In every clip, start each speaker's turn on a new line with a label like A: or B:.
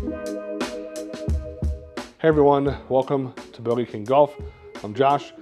A: Hey everyone, welcome to Bogey King Golf. I'm Josh.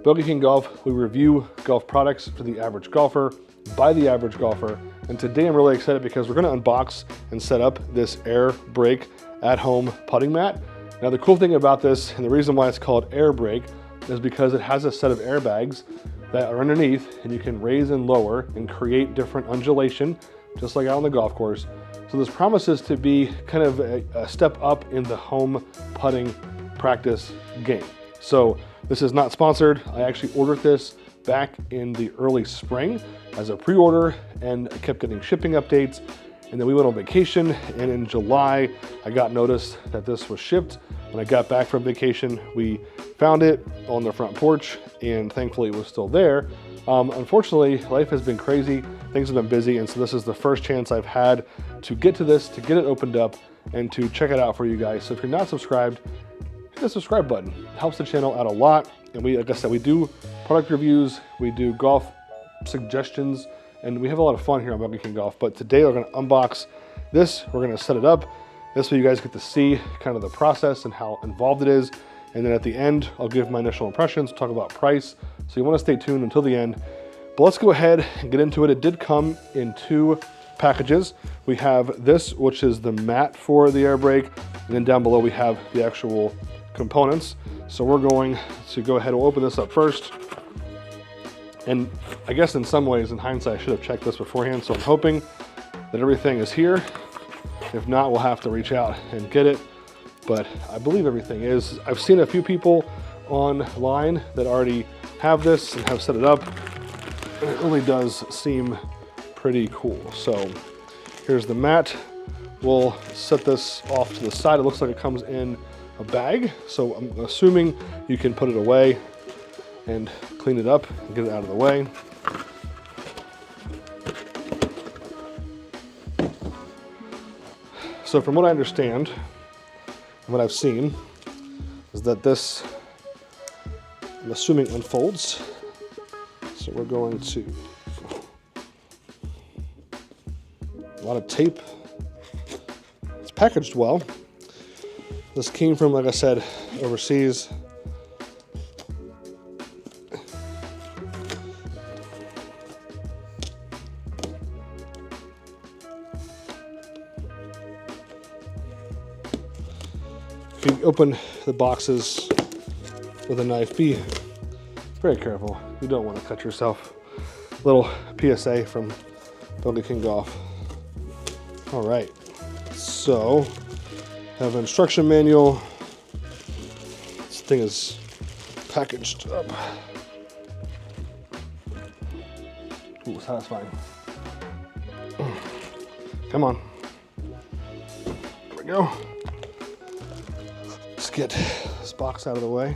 A: Bogey King Golf, we review golf products for the average golfer, by the average golfer, and today I'm really excited because we're going to unbox and set up this Airbreak at-home putting mat. Now the cool thing about this, and the reason why it's called Airbreak, is because it has a set of airbags that are underneath, and you can raise and lower and create different undulation, just like out on the golf course. So this promises to be kind of a step up in the home putting practice game. So this is not sponsored. I actually ordered this back in the early spring as a pre-order, and I kept getting shipping updates. And then we went on vacation, and in July, I got notice that this was shipped. When I got back from vacation, we found it on the front porch, and thankfully it was still there. Unfortunately, life has been crazy, things have been busy, and so this is the first chance I've had to get to this, to get it opened up, and to check it out for you guys. So if you're not subscribed, hit the subscribe button. It helps the channel out a lot. And like I said, we do product reviews, we do golf suggestions, and we have a lot of fun here on Bogey King Golf. But today we're gonna unbox this, we're gonna set it up. This way you guys get to see kind of the process and how involved it is. And then at the end, I'll give my initial impressions, talk about price. So you wanna stay tuned until the end. But let's go ahead and get into it. It did come in 2 packages. We have this, which is the mat for the Airbreak, and then down below we have the actual components. So we're going to go ahead and open this up first. And I guess in some ways, in hindsight, I should have checked this beforehand. So I'm hoping that everything is here. If not, we'll have to reach out and get it. But I believe everything is. I've seen a few people online that already have this and have set it up. And it really does seem pretty cool. So here's the mat. We'll set this off to the side. It looks like it comes in a bag. So I'm assuming you can put it away and clean it up and get it out of the way. So from what I understand, and what I've seen, is that this, I'm assuming, unfolds. So we're going to, a lot of tape. It's packaged well. This came from, like I said, overseas. If you open the boxes with a knife, be very careful. You don't want to cut yourself. Little PSA from Bogey King Golf. All right, so I have an instruction manual. This thing is packaged up. Ooh, satisfying. Come on. There we go. Let's get this box out of the way.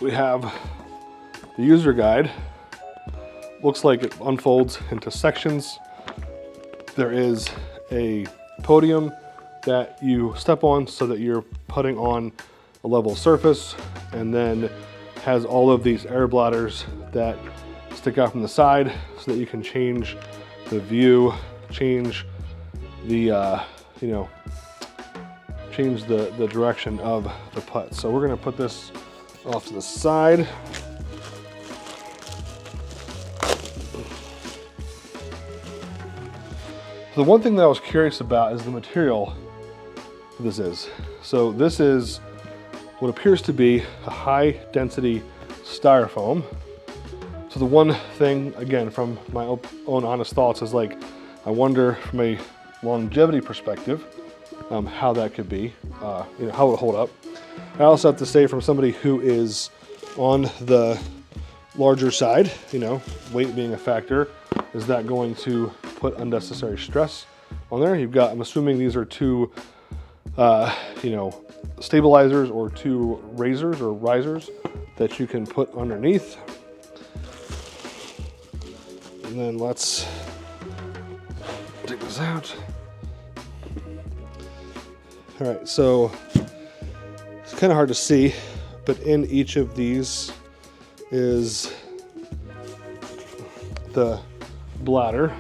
A: We have the user guide. Looks like it unfolds into sections. There is a podium that you step on so that you're putting on a level surface, and then has all of these air bladders that stick out from the side so that you can change the view, change the, change the direction of the putt. So we're gonna put this off to the side. The one thing that I was curious about is the material this is. So this is what appears to be a high density styrofoam. So the one thing, again, from my own honest thoughts, is like, I wonder from a longevity perspective, how that could be, how it would hold up. I also have to say, from somebody who is on the larger side, weight being a factor, is that going to put unnecessary stress on there? You've got, I'm assuming these are 2, stabilizers or 2 raisers or risers that you can put underneath. and then let's take this out. All right, so it's kind of hard to see, but in each of these is the bladder.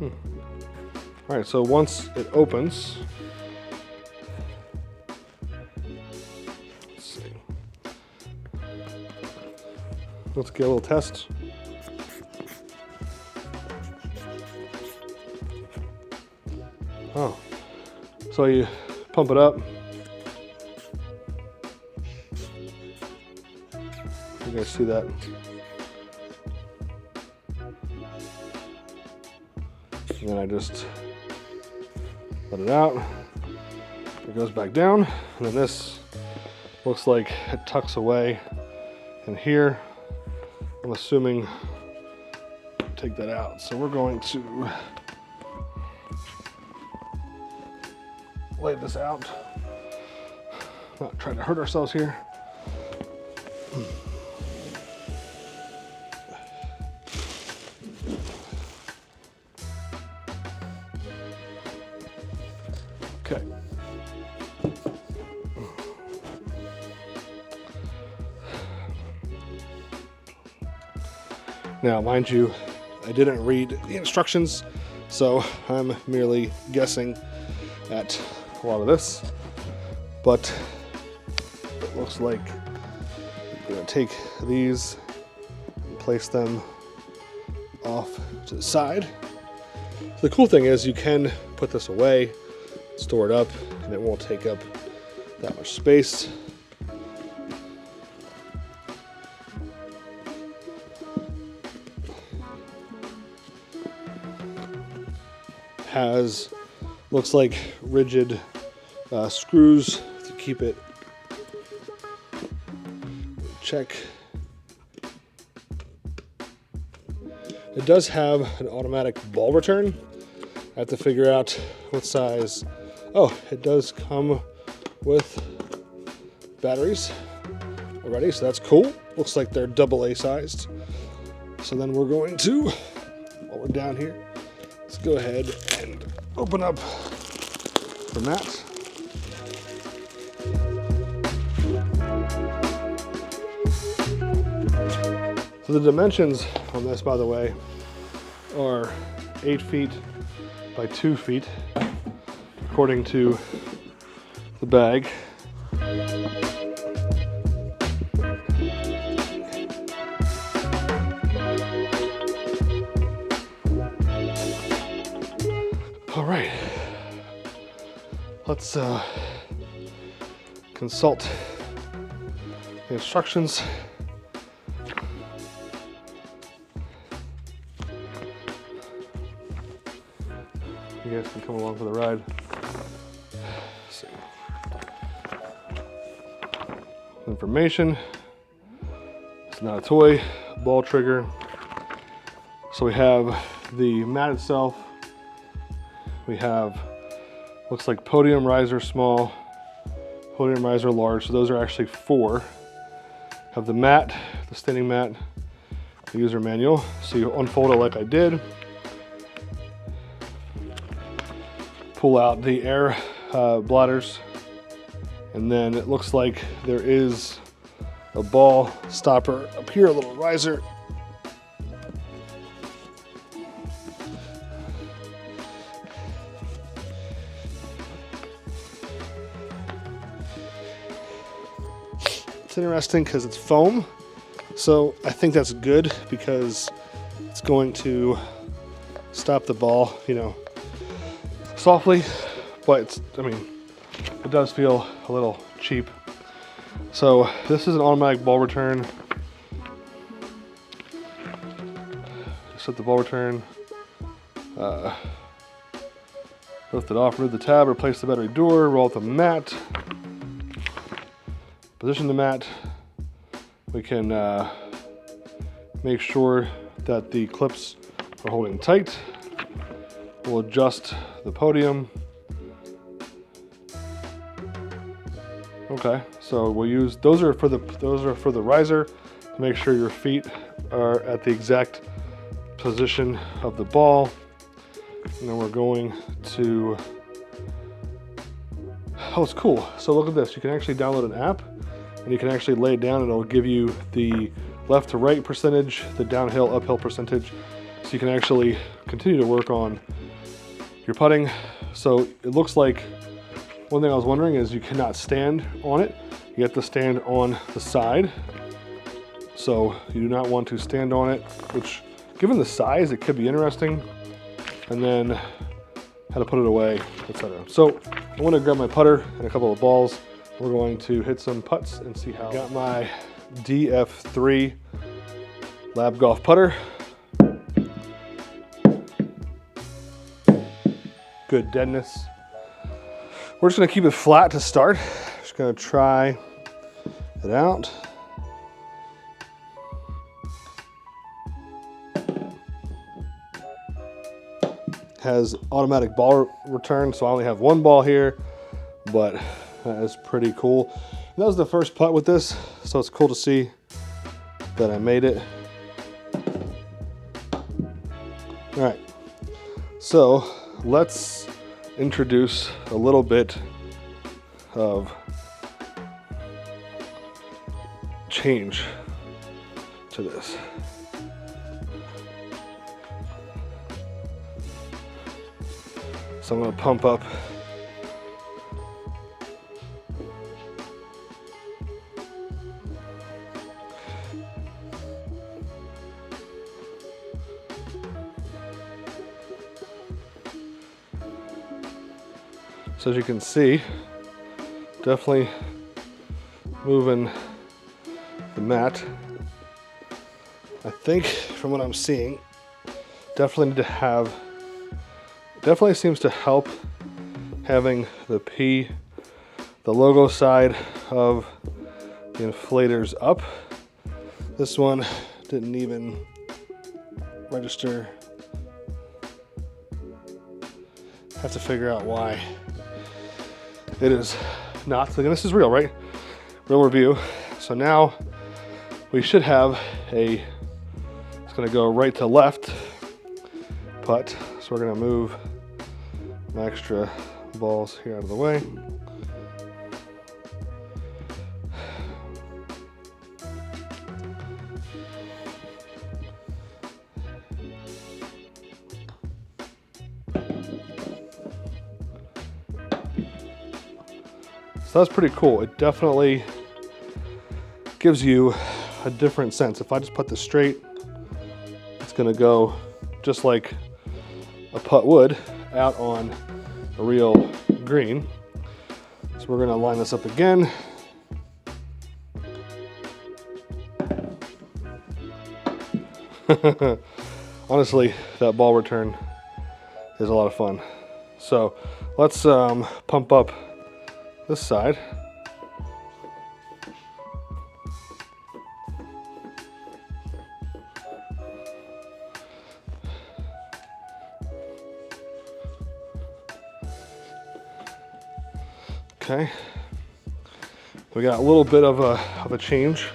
A: All right, so once it opens, let's see. Let's get a little test. Oh, so you pump it up. You guys see that? And then I just let it out. It goes back down, and then this looks like it tucks away in here. I'm assuming take that out. So we're going to lay this out. Not trying to hurt ourselves here. Okay. Now, mind you, I didn't read the instructions, so I'm merely guessing at a lot of this, but it looks like I'm going to take these and place them off to the side. So the cool thing is you can put this away, store it up, and it won't take up that much space. Has, looks like rigid screws to keep it check. It does have an automatic ball return. I have to figure out what size. Oh, it does come with batteries already, so that's cool. Looks like they're AA sized. So then we're going to, while we're down here, let's go ahead and open up the mat. So the dimensions on this, by the way, are 8 feet by 2 feet, according to the bag. All right, let's consult the instructions. You guys can come along for the ride. Let's see. Information. It's not a toy. Ball trigger. So we have the mat itself. We have, looks like podium riser small, podium riser large. So those are actually 4. Have the mat, the standing mat, the user manual. So you unfold it like I did. Pull out the air bladders, and then it looks like there is a ball stopper up here, a little riser. It's interesting because it's foam, so I think that's good because it's going to stop the ball, you know, softly, but it's, I mean, it does feel a little cheap. So this is an automatic ball return. Just set the ball return, lift it off, remove the tab, replace the battery door, roll out the mat, position the mat. We can make sure that the clips are holding tight. We'll adjust the podium. Okay, so we'll use, those are for the riser to make sure your feet are at the exact position of the ball. And then we're going to, oh, it's cool. So look at this, you can actually download an app and you can actually lay it down and it'll give you the left to right percentage, the downhill, uphill percentage. So you can actually continue to work on your putting. So it looks like, one thing I was wondering is you cannot stand on it. You have to stand on the side. So you do not want to stand on it, which given the size, it could be interesting. And then how to put it away, etc. So I want to grab my putter and a couple of balls. We're going to hit some putts and see how. I got my DF3 Lab Golf putter. Good deadness. We're just gonna keep it flat to start. Just gonna try it out. Has automatic ball return, so I only have one ball here, but that is pretty cool. And that was the first putt with this, so it's cool to see that I made it. All right, so let's introduce a little bit of change to this. So I'm going to pump up so as you can see, definitely moving the mat. I think from what I'm seeing, definitely need to have, definitely seems to help having the logo side of the inflators up. This one didn't even register. Have to figure out why it is not. So again, this is real, right? Real review. So now we should have a, it's gonna go right to left putt. So we're gonna move my extra balls here out of the way. So that's pretty cool. It definitely gives you a different sense. If I just put this straight, it's gonna go just like a putt would out on a real green. So we're gonna line this up again. Honestly, that ball return is a lot of fun. So let's pump up this side. Okay, we got a little bit of a change.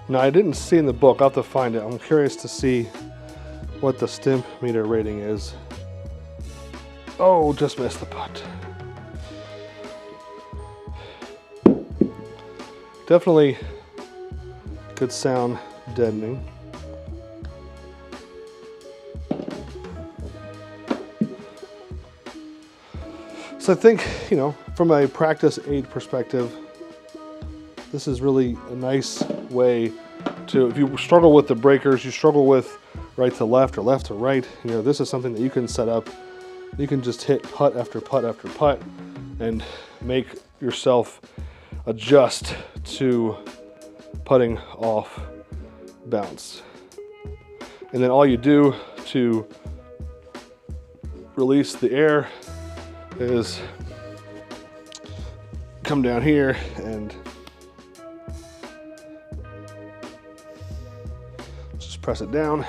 A: Now I didn't see in the book, I'll have to find it. I'm curious to see what the stimp meter rating is. Oh, just missed the putt. Definitely could sound deadening. So I think, you know, from a practice aid perspective, this is really a nice way to, if you struggle with the breakers, you struggle with right to left or left to right, you know, this is something that you can set up. You can just hit putt after putt after putt and make yourself adjust to putting off bounce. And then all you do to release the air is come down here and press it down.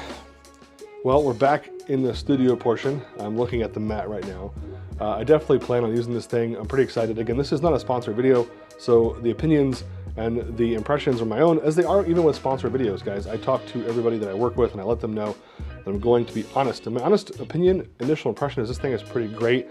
A: Well, we're back in the studio portion. I'm looking at the mat right now. I definitely plan on using this thing. I'm pretty excited. Again, this is not a sponsored video, so the opinions and the impressions are my own, as they are even with sponsored videos, guys. I talk to everybody that I work with and I let them know that I'm going to be honest. And my honest opinion, initial impression is this thing is pretty great.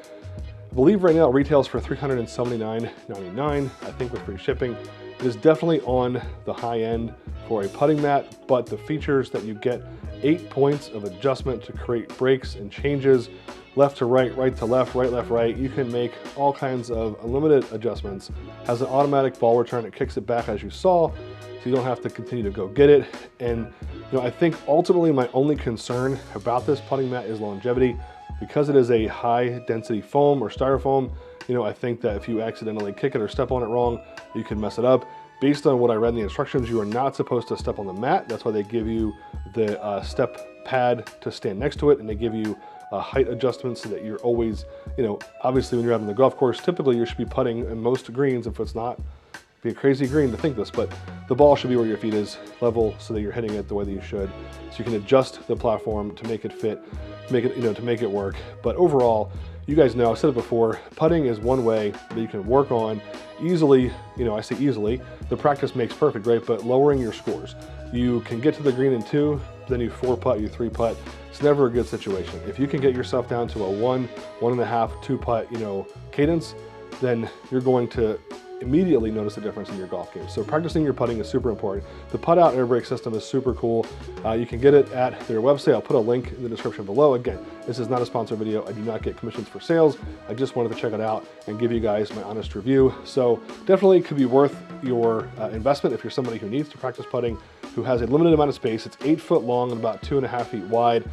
A: I believe right now it retails for $379.99, I think with free shipping. It is definitely on the high end for a putting mat, but the features that you get, 8 points of adjustment to create breaks and changes, left to right, right to left, right, right. You can make all kinds of unlimited adjustments. Has an automatic ball return. It kicks it back as you saw, so you don't have to continue to go get it. And you know, I think ultimately my only concern about this putting mat is longevity. Because it is a high density foam or styrofoam, you know, I think that if you accidentally kick it or step on it wrong, you can mess it up. Based on what I read in the instructions, you are not supposed to step on the mat. That's why they give you the step pad to stand next to it, and they give you height adjustments so that you're always, you know, obviously when you're out on the golf course, typically you should be putting in most greens. If it's not, be a crazy green to think this, but the ball should be where your feet is level so that you're hitting it the way that you should. So you can adjust the platform to make it fit, make it, you know, to make it work. But overall, you guys know, I've said it before, putting is one way that you can work on easily. You know, I say easily, the practice makes perfect, right? But lowering your scores. You can get to the green in 2, then you 4-putt, you 3-putt. It's never a good situation. If you can get yourself down to a 1, 1.5, 2-putt, you know, cadence, then you're going to immediately notice a difference in your golf game. So practicing your putting is super important. The Puttout Airbreak system is super cool. You can get it at their website. I'll put a link in the description below. Again, this is not a sponsored video. I do not get commissions for sales. I just wanted to check it out and give you guys my honest review. So definitely could be worth your investment if you're somebody who needs to practice putting, who has a limited amount of space. It's 8 foot long and about 2.5 feet wide,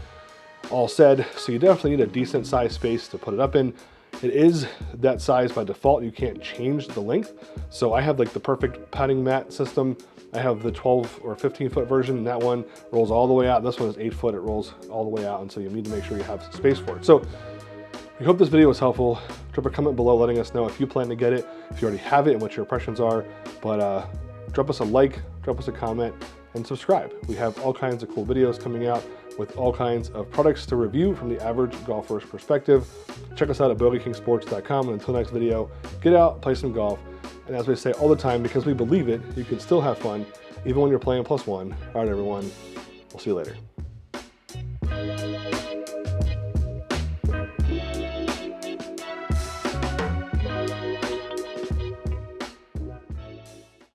A: all said. So you definitely need a decent sized space to put it up in. It is that size by default. You can't change the length. So I have like the perfect putting mat system. I have the 12 or 15 foot version, and that one rolls all the way out. This one is 8 foot, it rolls all the way out, and so you need to make sure you have space for it. So we hope this video was helpful. Drop a comment below letting us know if you plan to get it, if you already have it, and what your impressions are. But drop us a like, drop us a comment, and subscribe. We have all kinds of cool videos coming out with all kinds of products to review from the average golfer's perspective. Check us out at bogeyKingsports.com, and until next video, get out, play some golf, and as we say all the time, because we believe it, you can still have fun even when you're playing +1. All right, everyone, we'll see you later.